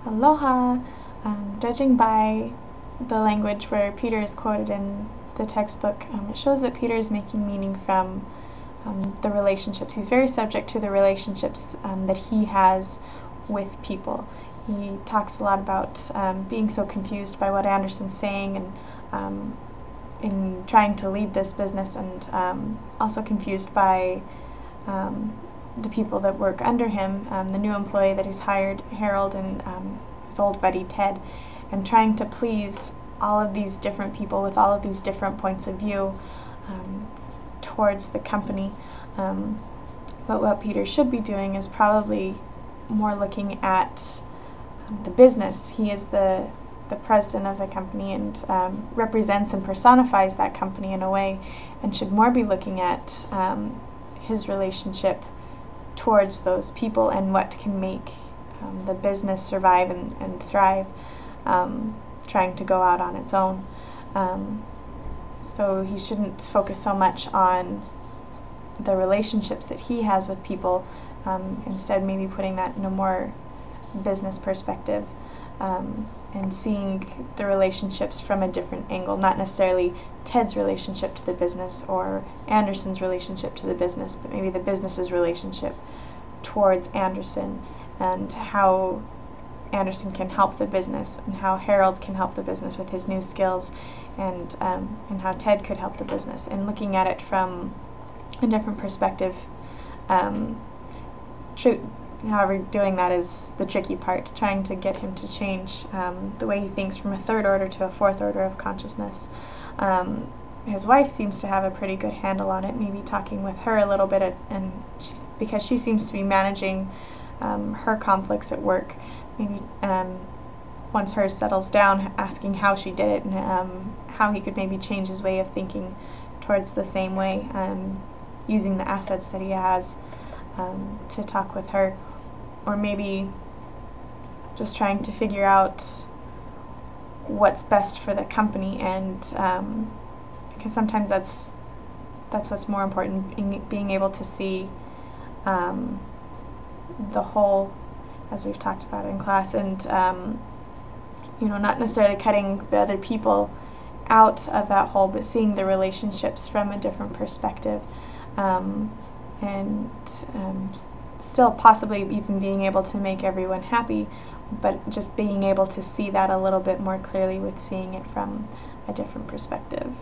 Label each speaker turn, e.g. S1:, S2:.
S1: Aloha. Judging by the language where Peter is quoted in the textbook, it shows that Peter is making meaning from the relationships. He's very subject to the relationships that he has with people. He talks a lot about being so confused by what Anderson's saying and in trying to lead this business, and also confused by the people that work under him, the new employee that he's hired, Harold, and his old buddy Ted, and trying to please all of these different people with all of these different points of view towards the company. But what Peter should be doing is probably more looking at the business. He is the president of the company and represents and personifies that company in a way, and should more be looking at his relationship towards those people and what can make the business survive and thrive, trying to go out on its own. So he shouldn't focus so much on the relationships that he has with people, instead maybe putting that in a more business perspective, and seeing the relationships from a different angle, not necessarily Ted's relationship to the business or Anderson's relationship to the business, but maybe the business's relationship towards Anderson, and how Anderson can help the business, and how Harold can help the business with his new skills, and how Ted could help the business, and looking at it from a different perspective. However, doing that is the tricky part, trying to get him to change the way he thinks from a third order to a fourth order of consciousness. His wife seems to have a pretty good handle on it, maybe talking with her a little bit, because she seems to be managing her conflicts at work. Maybe once hers settles down, asking how she did it, and how he could maybe change his way of thinking towards the same way, using the assets that he has to talk with her. Or maybe just trying to figure out what's best for the company, and because sometimes that's what's more important, being able to see the whole, as we've talked about in class, and not necessarily cutting the other people out of that whole, but seeing the relationships from a different perspective, and still possibly even being able to make everyone happy, but just being able to see that a little bit more clearly with seeing it from a different perspective.